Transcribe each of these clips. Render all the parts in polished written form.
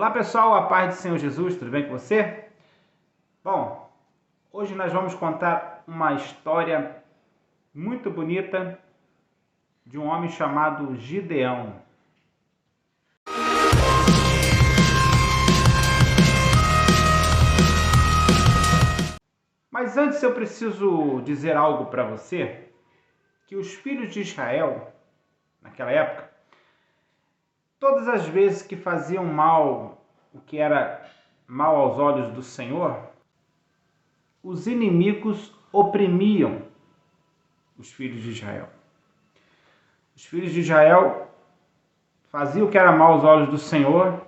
Olá pessoal, a paz do Senhor Jesus, tudo bem com você? Bom, hoje nós vamos contar uma história muito bonita de um homem chamado Gideão. Mas antes eu preciso dizer algo para você, que os filhos de Israel, naquela época, todas as vezes que faziam mal, o que era mal aos olhos do Senhor, os inimigos oprimiam os filhos de Israel. Os filhos de Israel faziam o que era mal aos olhos do Senhor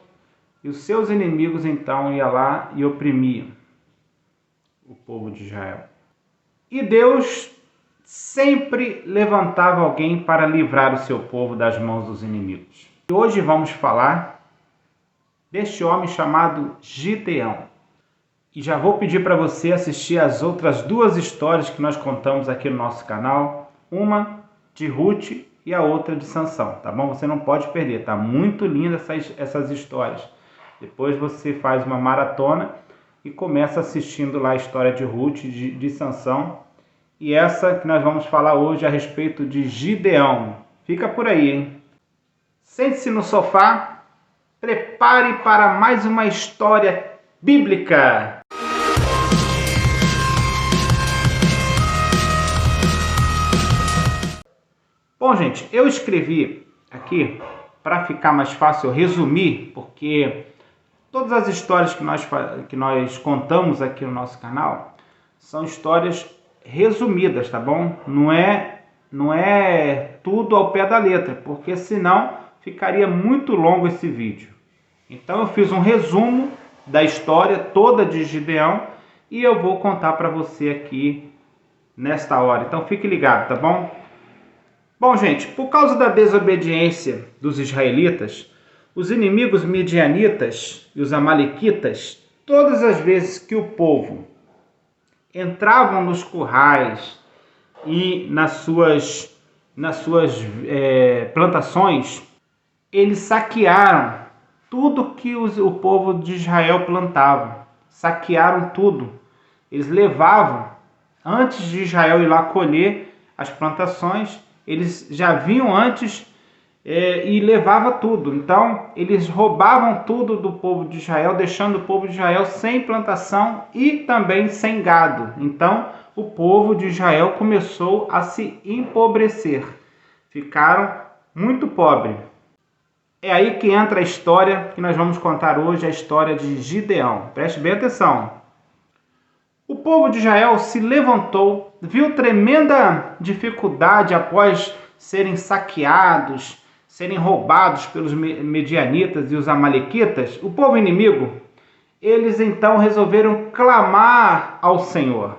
e os seus inimigos então iam lá e oprimiam o povo de Israel. E Deus sempre levantava alguém para livrar o seu povo das mãos dos inimigos. E hoje vamos falar deste homem chamado Gideão. E já vou pedir para você assistir as outras duas histórias que nós contamos aqui no nosso canal. Uma de Ruth e a outra de Sansão, tá bom? Você não pode perder, tá muito linda essas histórias. Depois você faz uma maratona e começa assistindo lá a história de Ruth, de Sansão. E essa que nós vamos falar hoje a respeito de Gideão. Fica por aí, hein? Sente-se no sofá, prepare para mais uma história bíblica. Bom, gente, eu escrevi aqui para ficar mais fácil resumir, porque todas as histórias que nós contamos aqui no nosso canal são histórias resumidas, tá bom? Não é tudo ao pé da letra, porque senão ficaria muito longo esse vídeo. Então eu fiz um resumo da história toda de Gideão e eu vou contar para você aqui nesta hora. Então fique ligado, tá bom? Bom, gente, por causa da desobediência dos israelitas, os inimigos midianitas e os amalequitas, todas as vezes que o povo entravam nos currais e nas suas plantações, eles saquearam tudo que o povo de Israel plantava. Saquearam tudo. Eles levavam, antes de Israel ir lá colher as plantações, eles já vinham antes e levavam tudo. Então, eles roubavam tudo do povo de Israel, deixando o povo de Israel sem plantação e também sem gado. Então, o povo de Israel começou a se empobrecer. Ficaram muito pobres. É aí que entra a história que nós vamos contar hoje, a história de Gideão. Preste bem atenção. O povo de Israel se levantou, viu tremenda dificuldade após serem saqueados, serem roubados pelos medianitas e os amalequitas, o povo inimigo. Eles então resolveram clamar ao Senhor.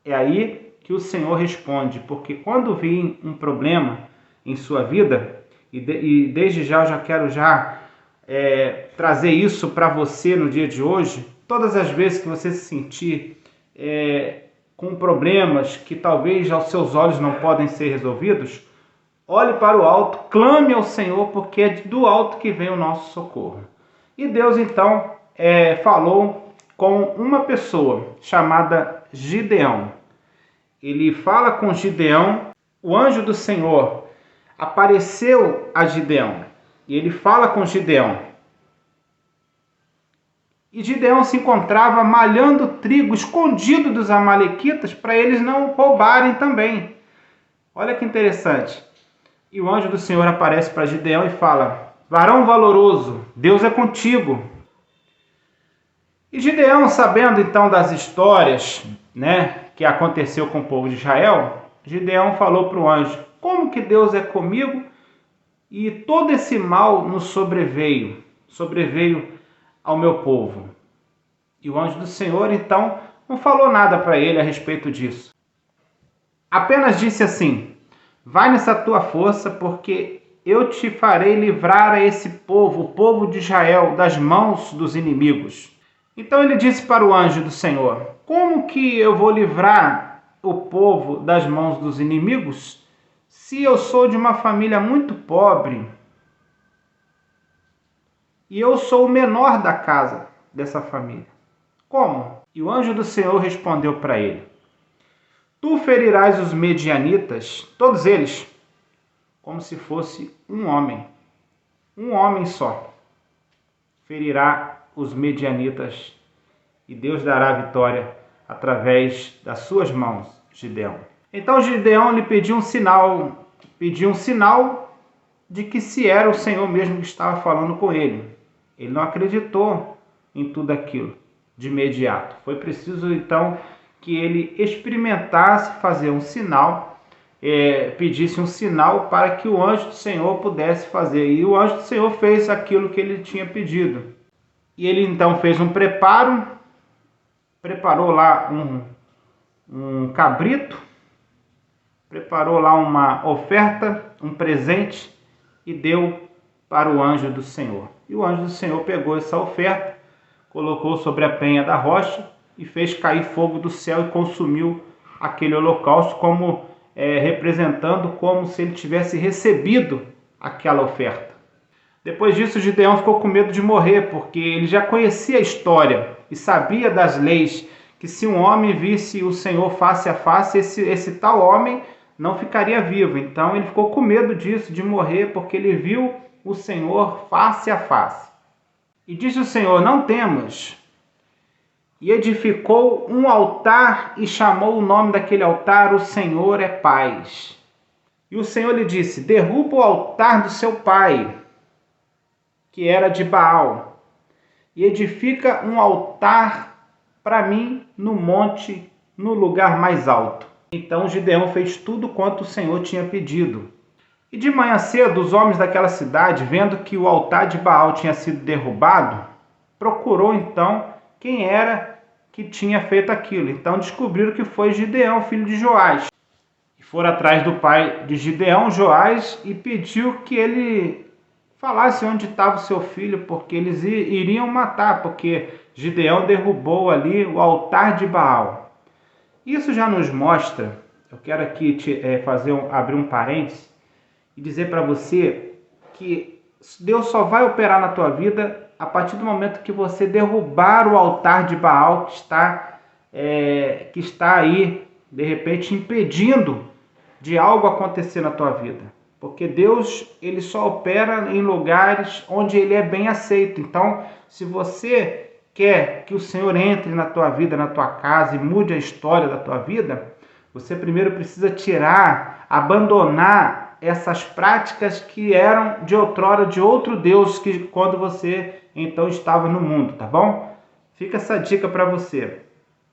É aí que o Senhor responde, porque quando vir um problema em sua vida, e desde já eu já quero trazer isso para você no dia de hoje, todas as vezes que você se sentir com problemas que talvez aos seus olhos não podem ser resolvidos, olhe para o alto, clame ao Senhor, porque é do alto que vem o nosso socorro. E Deus então falou com uma pessoa chamada Gideão. Ele fala com Gideão, o anjo do Senhor apareceu a Gideão, e ele fala com Gideão. E Gideão se encontrava malhando trigo escondido dos amalequitas para eles não roubarem também. Olha que interessante. E o anjo do Senhor aparece para Gideão e fala: varão valoroso, Deus é contigo. E Gideão, sabendo então das histórias, que aconteceu com o povo de Israel, Gideão falou para o anjo: como que Deus é comigo e todo esse mal nos sobreveio ao meu povo? E o anjo do Senhor então não falou nada para ele a respeito disso. Apenas disse assim: vai nessa tua força, porque eu te farei livrar a esse povo, o povo de Israel, das mãos dos inimigos. Então ele disse para o anjo do Senhor: como que eu vou livrar o povo das mãos dos inimigos, se eu sou de uma família muito pobre e eu sou o menor da casa dessa família. Como? E o anjo do Senhor respondeu para ele: tu ferirás os medianitas, todos eles, como se fosse um homem só. Ferirá os medianitas e Deus dará a vitória através das suas mãos, Gideão. Então Gideão lhe pediu um sinal de que se era o Senhor mesmo que estava falando com ele. Ele não acreditou em tudo aquilo de imediato. Foi preciso então que ele experimentasse fazer um sinal, pedisse um sinal para que o anjo do Senhor pudesse fazer. E o anjo do Senhor fez aquilo que ele tinha pedido. E ele então fez um preparou lá um cabrito, preparou lá uma oferta, um presente e deu para o anjo do Senhor. E o anjo do Senhor pegou essa oferta, colocou sobre a penha da rocha e fez cair fogo do céu e consumiu aquele holocausto, como representando como se ele tivesse recebido aquela oferta. Depois disso, Gideão ficou com medo de morrer, porque ele já conhecia a história e sabia das leis, que se um homem visse o Senhor face a face, esse tal homem não ficaria vivo. Então ele ficou com medo disso, de morrer, porque ele viu o Senhor face a face. E disse o Senhor: não temas. E edificou um altar e chamou o nome daquele altar: o Senhor é paz. E o Senhor lhe disse: derruba o altar do seu pai, que era de Baal, e edifica um altar para mim no monte, no lugar mais alto. Então Gideão fez tudo quanto o Senhor tinha pedido. E de manhã cedo, os homens daquela cidade, vendo que o altar de Baal tinha sido derrubado, procurou então quem era que tinha feito aquilo. Então descobriram que foi Gideão, filho de Joás. E foram atrás do pai de Gideão, Joás, e pediu que ele falasse onde estava o seu filho, porque eles iriam matar, porque Gideão derrubou ali o altar de Baal. Isso já nos mostra, eu quero aqui abrir um parênteses e dizer para você que Deus só vai operar na tua vida a partir do momento que você derrubar o altar de Baal que está aí, de repente, impedindo de algo acontecer na tua vida. Porque Deus, ele só opera em lugares onde ele é bem aceito. Então, se você quer que o Senhor entre na tua vida, na tua casa e mude a história da tua vida, você primeiro precisa abandonar essas práticas que eram de outrora de outro Deus, que quando você então estava no mundo, tá bom? Fica essa dica para você.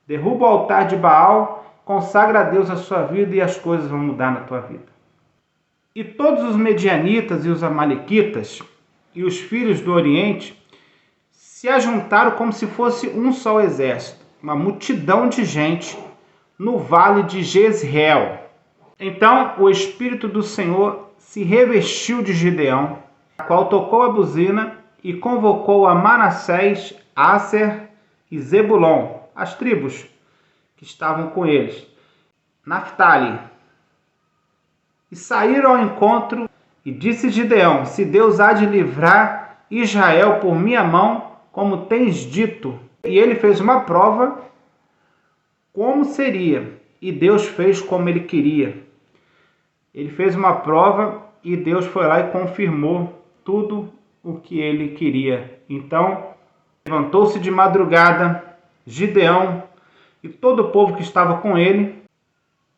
Derruba o altar de Baal, consagra a Deus a sua vida e as coisas vão mudar na tua vida. E todos os medianitas e os amalequitas e os filhos do Oriente se ajuntaram como se fosse um só exército, uma multidão de gente no vale de Jezreel. Então o Espírito do Senhor se revestiu de Gideão, a qual tocou a buzina e convocou a Manassés, Asser e Zebulon, as tribos que estavam com eles, Naftali. E saíram ao encontro, e disse Gideão: se Deus há de livrar Israel por minha mão, como tens dito. E ele fez uma prova, como seria, e Deus fez como ele queria. Ele fez uma prova e Deus foi lá e confirmou tudo o que ele queria. Então, levantou-se de madrugada Gideão e todo o povo que estava com ele.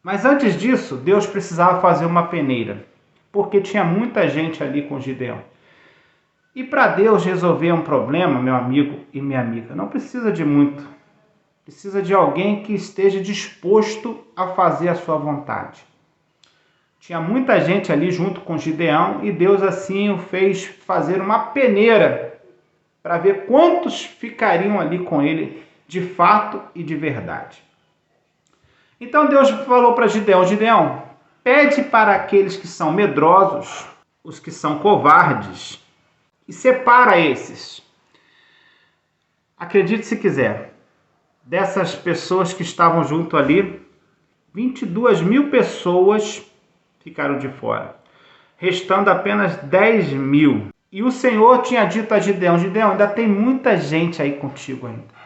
Mas antes disso, Deus precisava fazer uma peneira, porque tinha muita gente ali com Gideão. E para Deus resolver um problema, meu amigo e minha amiga, não precisa de muito. Precisa de alguém que esteja disposto a fazer a sua vontade. Tinha muita gente ali junto com Gideão e Deus assim o fez fazer uma peneira para ver quantos ficariam ali com ele de fato e de verdade. Então Deus falou para Gideão: Gideão, pede para aqueles que são medrosos, os que são covardes, e separa esses. Acredite se quiser, dessas pessoas que estavam junto ali, 22.000 pessoas ficaram de fora, restando apenas 10.000. E o Senhor tinha dito a Gideão: Gideão, ainda tem muita gente aí contigo ainda.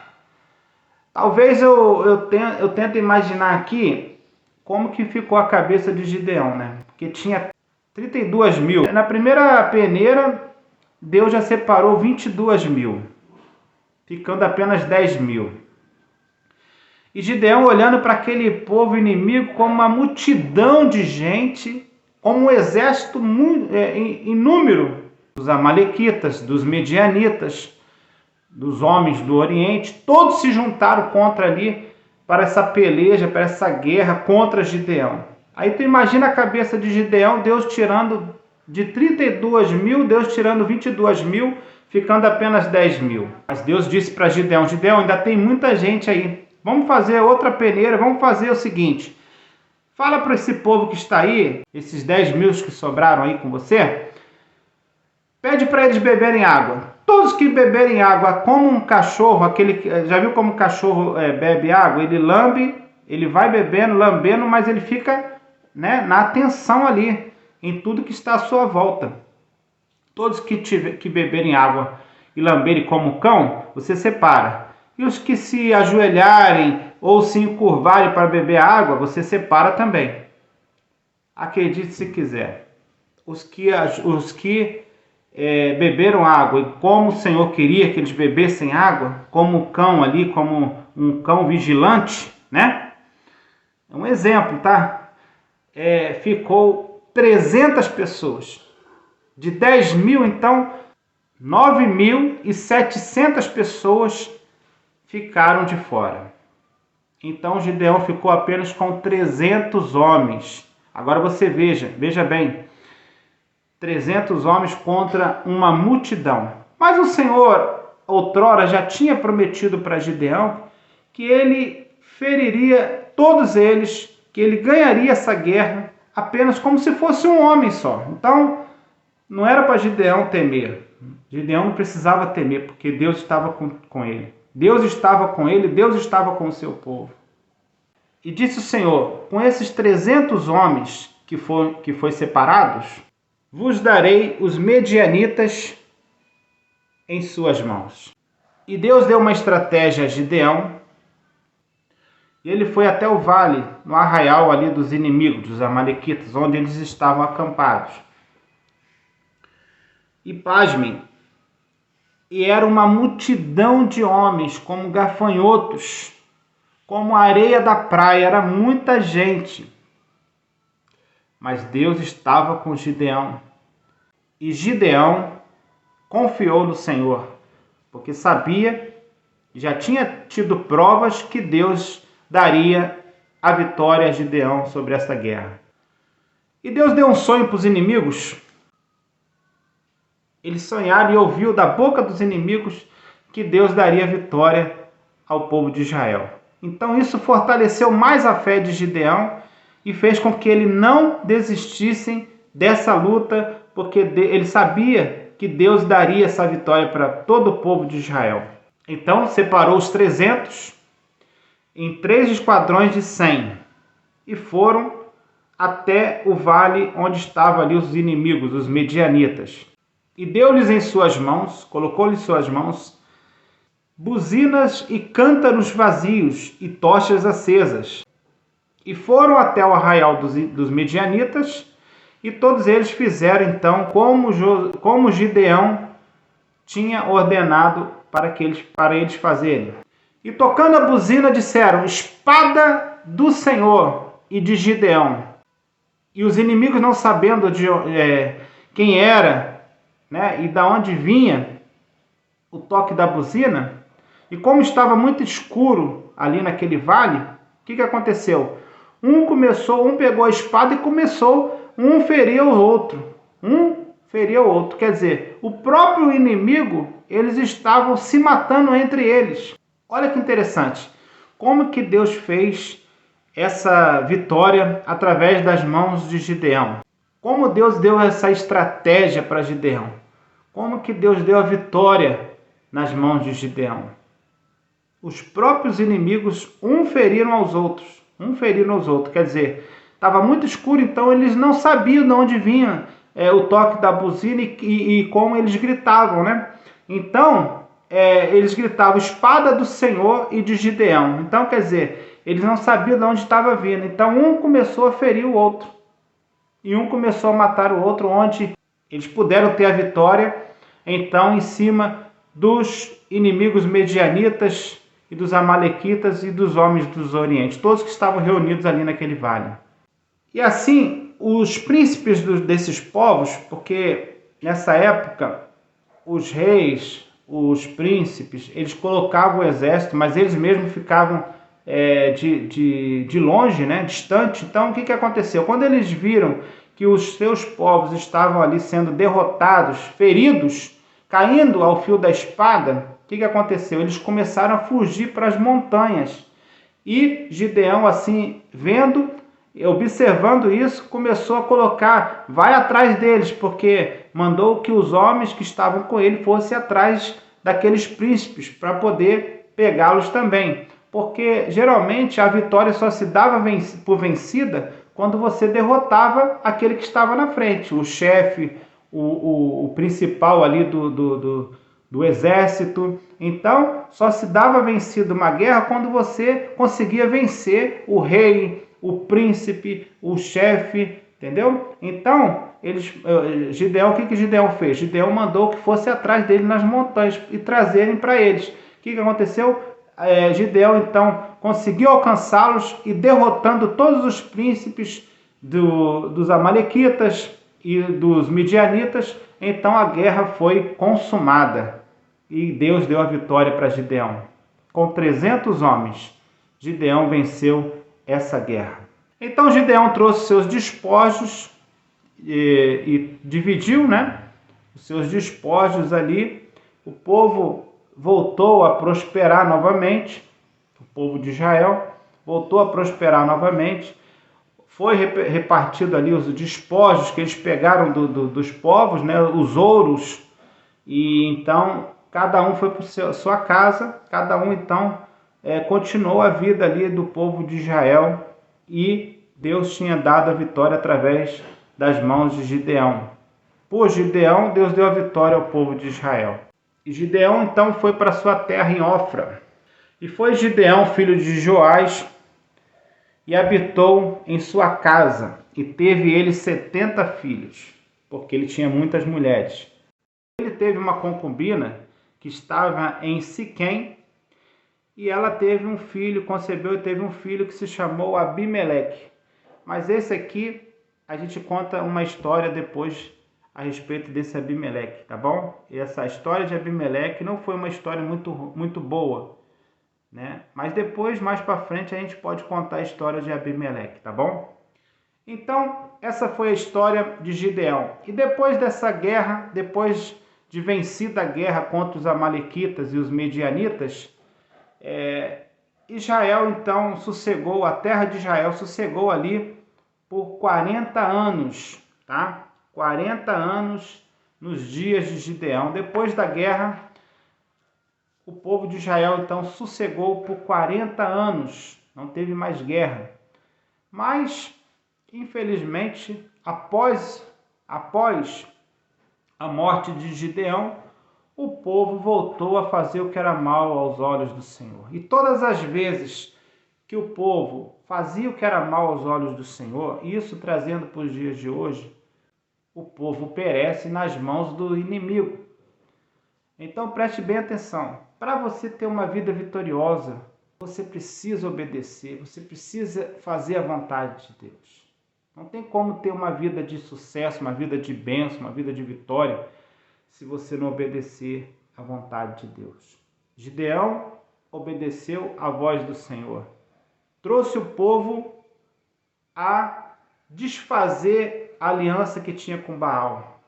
Talvez eu tento imaginar aqui como que ficou a cabeça de Gideão, né? Porque tinha 32 mil. Na primeira peneira, Deus já separou 22 mil, ficando apenas 10 mil. E Gideão olhando para aquele povo inimigo como uma multidão de gente, como um exército em número, dos amalequitas, dos medianitas, dos homens do Oriente, todos se juntaram contra ali para essa peleja, para essa guerra contra Gideão. Aí tu imagina a cabeça de Gideão, Deus tirando de 32 mil, Deus tirando 22 mil, ficando apenas 10 mil. Mas Deus disse para Gideão: Gideão, ainda tem muita gente aí, vamos fazer outra peneira, vamos fazer o seguinte, fala para esse povo que está aí, esses 10 mil que sobraram aí com você, pede para eles beberem água. Todos que beberem água, como um cachorro, já viu como o cachorro bebe água? Ele lambe, ele vai bebendo, lambendo, mas ele fica, né, na atenção ali, em tudo que está à sua volta. Todos que beberem água e lamberem como cão, você separa. E os que se ajoelharem ou se encurvarem para beber água, você separa também. Acredite se quiser. Os que beberam água e como o Senhor queria que eles bebessem água, como o cão ali, como um cão vigilante, né? É um exemplo, tá? Ficou 300 pessoas. De 10 mil, então, 9.700 pessoas ficaram de fora. Então Gideão ficou apenas com 300 homens. Agora você veja bem, 300 homens contra uma multidão. Mas o Senhor, outrora, já tinha prometido para Gideão que ele feriria todos eles, que ele ganharia essa guerra apenas como se fosse um homem só. Então, não era para Gideão temer. Gideão não precisava temer, porque Deus estava com ele. Deus estava com ele, Deus estava com o seu povo. E disse o Senhor: com esses 300 homens que foi separados, vos darei os medianitas em suas mãos. E Deus deu uma estratégia a Gideão, e ele foi até o vale, no arraial ali dos inimigos, dos amalequitas, onde eles estavam acampados. E pasmem, e era uma multidão de homens, como gafanhotos, como a areia da praia, era muita gente. Mas Deus estava com Gideão. E Gideão confiou no Senhor, porque sabia, já tinha tido provas que Deus daria a vitória a Gideão sobre essa guerra. E Deus deu um sonho para os inimigos. Eles sonharam e ouviu da boca dos inimigos que Deus daria vitória ao povo de Israel. Então isso fortaleceu mais a fé de Gideão e fez com que ele não desistissem dessa luta, porque ele sabia que Deus daria essa vitória para todo o povo de Israel. Então separou os 300 em 3 esquadrões de 100 e foram até o vale onde estavam ali os inimigos, os medianitas. E deu-lhes em suas mãos, colocou-lhes em suas mãos, buzinas e cântaros vazios e tochas acesas. E foram até o arraial dos medianitas, e todos eles fizeram então como Gideão tinha ordenado para eles fazerem. E tocando a buzina disseram: espada do Senhor e de Gideão. E os inimigos, não sabendo quem era, né, e da onde vinha o toque da buzina, e como estava muito escuro ali naquele vale, o que aconteceu? Um pegou a espada e um feriu o outro. Quer dizer, o próprio inimigo, eles estavam se matando entre eles. Olha que interessante, como que Deus fez essa vitória através das mãos de Gideão. Como Deus deu essa estratégia para Gideão. Como que Deus deu a vitória nas mãos de Gideão. Os próprios inimigos feriram aos outros. Quer dizer, estava muito escuro, então eles não sabiam de onde vinha o toque da buzina e como eles gritavam, né? Então, eles gritavam espada do Senhor e de Gideão. Então, quer dizer, eles não sabiam de onde estava vindo. Então, um começou a ferir o outro. E um começou a matar o outro, onde eles puderam ter a vitória, então, em cima dos inimigos medianitas e dos amalequitas e dos homens dos Orientes, todos que estavam reunidos ali naquele vale. E assim, os príncipes desses povos, porque nessa época os reis, os príncipes, eles colocavam o exército, mas eles mesmos ficavam de longe, né, distante. Então, o que aconteceu? Quando eles viram que os seus povos estavam ali sendo derrotados, feridos, caindo ao fio da espada, o que aconteceu? Eles começaram a fugir para as montanhas. E Gideão, assim, vendo, observando isso, começou a colocar, vai atrás deles, porque mandou que os homens que estavam com ele fossem atrás daqueles príncipes para poder pegá-los também. Porque geralmente a vitória só se dava por vencida quando você derrotava aquele que estava na frente, o chefe, o principal ali do exército. Então, só se dava vencido uma guerra quando você conseguia vencer o rei, o príncipe, o chefe, entendeu? Então, Gideão, o que Gideão fez? Gideão mandou que fosse atrás dele nas montanhas e trazerem para eles. O que aconteceu? Gideão, então, conseguiu alcançá-los e derrotando todos os príncipes dos amalequitas e dos midianitas, então a guerra foi consumada e Deus deu a vitória para Gideão. Com 300 homens, Gideão venceu essa guerra. Então Gideão trouxe seus despojos e dividiu, né, os seus despojos ali. O povo voltou a prosperar novamente, o povo de Israel voltou a prosperar novamente. Foi repartido ali os despojos que eles pegaram dos povos, né, os ouros, e então cada um foi para sua casa, cada um então continuou a vida ali do povo de Israel, e Deus tinha dado a vitória através das mãos de Gideão. Por Gideão, Deus deu a vitória ao povo de Israel. E Gideão então foi para sua terra em Ofra. E foi Gideão, filho de Joás, e habitou em sua casa, e teve ele 70 filhos, porque ele tinha muitas mulheres. Ele teve uma concubina que estava em Siquém, e ela teve um filho, concebeu e teve um filho que se chamou Abimeleque. Mas esse aqui, a gente conta uma história depois a respeito desse Abimeleque, tá bom? E essa história de Abimeleque não foi uma história muito boa, né? Mas depois, mais para frente, a gente pode contar a história de Abimeleque, tá bom? Então, essa foi a história de Gideão. E depois dessa guerra, depois de vencida a guerra contra os amalequitas e os medianitas, Israel então sossegou, a terra de Israel sossegou ali por 40 anos, tá? 40 anos nos dias de Gideão. Depois da guerra, o povo de Israel então sossegou por 40 anos, não teve mais guerra. Mas, infelizmente, após a morte de Gideão, o povo voltou a fazer o que era mal aos olhos do Senhor. E todas as vezes que o povo fazia o que era mal aos olhos do Senhor, isso trazendo para os dias de hoje, o povo perece nas mãos do inimigo. Então preste bem atenção. Para você ter uma vida vitoriosa, você precisa obedecer, você precisa fazer a vontade de Deus. Não tem como ter uma vida de sucesso, uma vida de bênção, uma vida de vitória, se você não obedecer à vontade de Deus. Gideão obedeceu à voz do Senhor. Trouxe o povo a desfazer a aliança que tinha com Baal.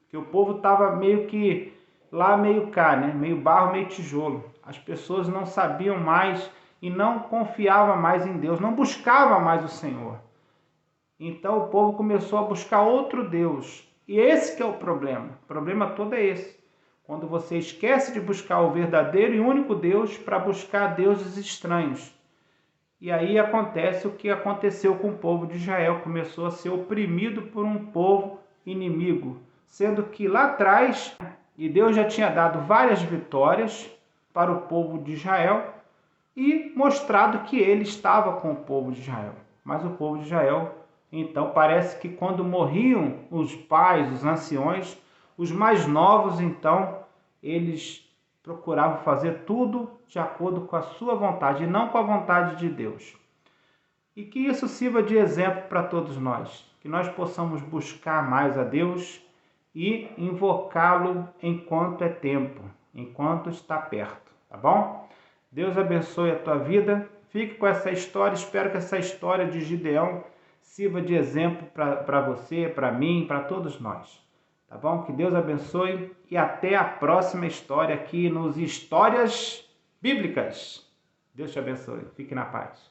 Que o povo estava meio que lá, meio cá, né? Meio barro, meio tijolo. As pessoas não sabiam mais e não confiavam mais em Deus, não buscavam mais o Senhor. Então o povo começou a buscar outro Deus. E esse que é o problema. O problema todo é esse. Quando você esquece de buscar o verdadeiro e único Deus para buscar deuses estranhos. E aí acontece o que aconteceu com o povo de Israel. Começou a ser oprimido por um povo inimigo, sendo que lá atrás, e Deus já tinha dado várias vitórias para o povo de Israel e mostrado que ele estava com o povo de Israel. Mas o povo de Israel, então, parece que quando morriam os pais, os anciões, os mais novos, então, eles procuravam fazer tudo de acordo com a sua vontade e não com a vontade de Deus. E que isso sirva de exemplo para todos nós, que nós possamos buscar mais a Deus e invocá-lo enquanto é tempo, enquanto está perto, tá bom? Deus abençoe a tua vida, fique com essa história, espero que essa história de Gideão sirva de exemplo para você, para mim, para todos nós, tá bom? Que Deus abençoe e até a próxima história aqui nos Histórias Bíblicas. Deus te abençoe, fique na paz.